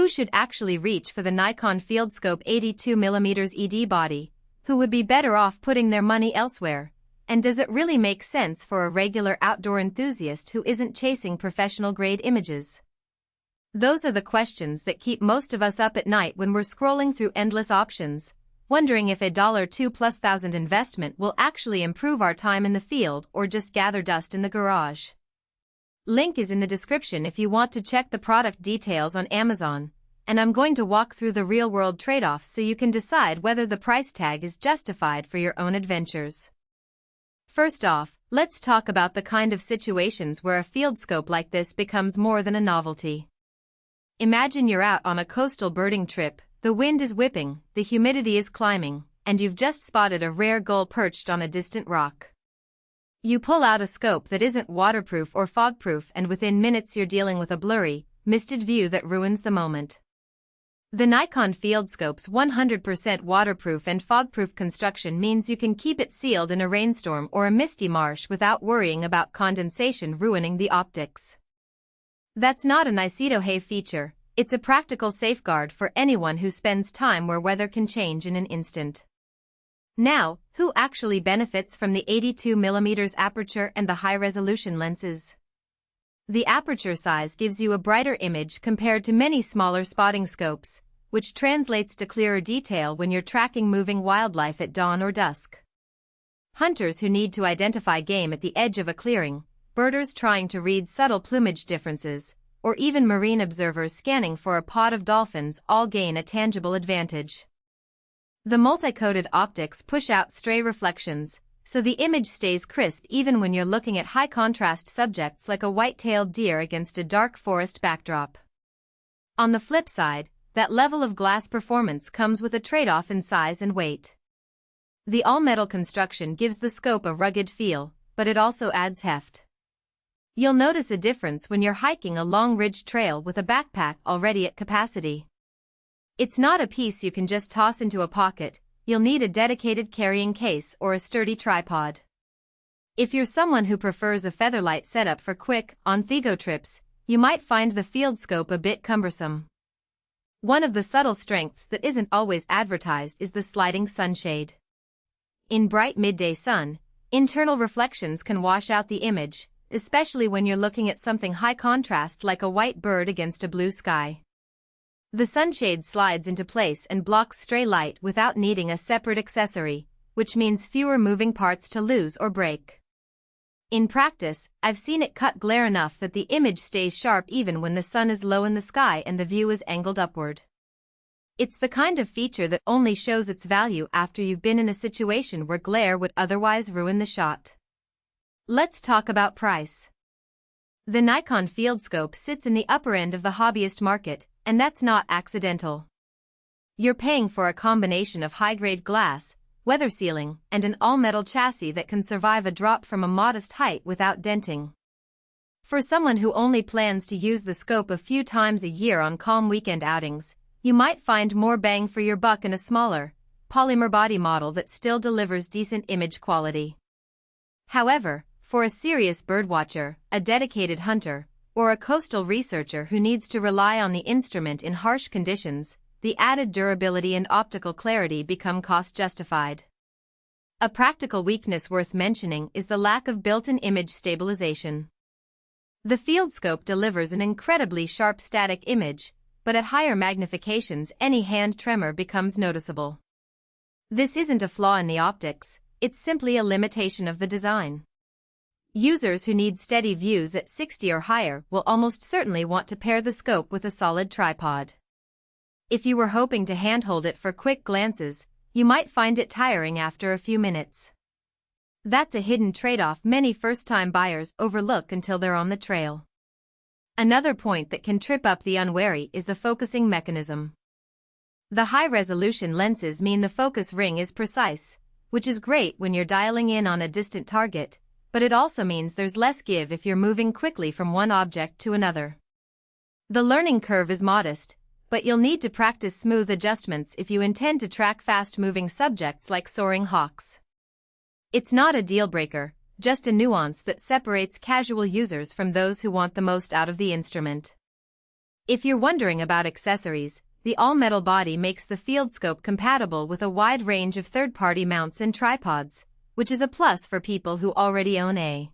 Who should actually reach for the Nikon Fieldscope 82mm ED body? Who would be better off putting their money elsewhere? And does it really make sense for a regular outdoor enthusiast who isn't chasing professional-grade images? Those are the questions that keep most of us up at night when we're scrolling through endless options, wondering if a $2,000+ investment will actually improve our time in the field or just gather dust in the garage. Link is in the description if you want to check the product details on Amazon, and I'm going to walk through the real-world trade-offs so you can decide whether the price tag is justified for your own adventures. First off, let's talk about the kind of situations where a field scope like this becomes more than a novelty. Imagine you're out on a coastal birding trip, the wind is whipping, the humidity is climbing, and you've just spotted a rare gull perched on a distant rock. You pull out a scope that isn't waterproof or fogproof, and within minutes you're dealing with a blurry, misted view that ruins the moment. The Nikon Fieldscope's 100% waterproof and fogproof construction means you can keep it sealed in a rainstorm or a misty marsh without worrying about condensation ruining the optics. That's not a nice-to-have feature, it's a practical safeguard for anyone who spends time where weather can change in an instant. Now, who actually benefits from the 82mm aperture and the high-resolution lenses? The aperture size gives you a brighter image compared to many smaller spotting scopes, which translates to clearer detail when you're tracking moving wildlife at dawn or dusk. Hunters who need to identify game at the edge of a clearing, birders trying to read subtle plumage differences, or even marine observers scanning for a pod of dolphins all gain a tangible advantage. The multi-coated optics push out stray reflections, so the image stays crisp even when you're looking at high-contrast subjects like a white-tailed deer against a dark forest backdrop. On the flip side, that level of glass performance comes with a trade-off in size and weight. The all-metal construction gives the scope a rugged feel, but it also adds heft. You'll notice a difference when you're hiking a long ridge trail with a backpack already at capacity. It's not a piece you can just toss into a pocket, you'll need a dedicated carrying case or a sturdy tripod. If you're someone who prefers a featherlight setup for quick, on-the-go trips, you might find the Fieldscope a bit cumbersome. One of the subtle strengths that isn't always advertised is the sliding sunshade. In bright midday sun, internal reflections can wash out the image, especially when you're looking at something high contrast like a white bird against a blue sky. The sunshade slides into place and blocks stray light without needing a separate accessory, which means fewer moving parts to lose or break. In practice, I've seen it cut glare enough that the image stays sharp even when the sun is low in the sky and the view is angled upward. It's the kind of feature that only shows its value after you've been in a situation where glare would otherwise ruin the shot. Let's talk about price. The Nikon Fieldscope sits in the upper end of the hobbyist market, and that's not accidental. You're paying for a combination of high-grade glass, weather sealing, and an all-metal chassis that can survive a drop from a modest height without denting. For someone who only plans to use the scope a few times a year on calm weekend outings, you might find more bang for your buck in a smaller, polymer body model that still delivers decent image quality. However, for a serious birdwatcher, a dedicated hunter, or a coastal researcher who needs to rely on the instrument in harsh conditions, the added durability and optical clarity become cost-justified. A practical weakness worth mentioning is the lack of built-in image stabilization. The Fieldscope delivers an incredibly sharp static image, but at higher magnifications any hand tremor becomes noticeable. This isn't a flaw in the optics, it's simply a limitation of the design. Users who need steady views at 60 or higher will almost certainly want to pair the scope with a solid tripod. If you were hoping to handhold it for quick glances, you might find it tiring after a few minutes. That's a hidden trade-off many first-time buyers overlook until they're on the trail. Another point that can trip up the unwary is the focusing mechanism. The high-resolution lenses mean the focus ring is precise, which is great when you're dialing in on a distant target, but it also means there's less give if you're moving quickly from one object to another. The learning curve is modest, but you'll need to practice smooth adjustments if you intend to track fast-moving subjects like soaring hawks. It's not a deal-breaker, just a nuance that separates casual users from those who want the most out of the instrument. If you're wondering about accessories, the all-metal body makes the Fieldscope compatible with a wide range of third-party mounts and tripods, which is a plus for people who already own a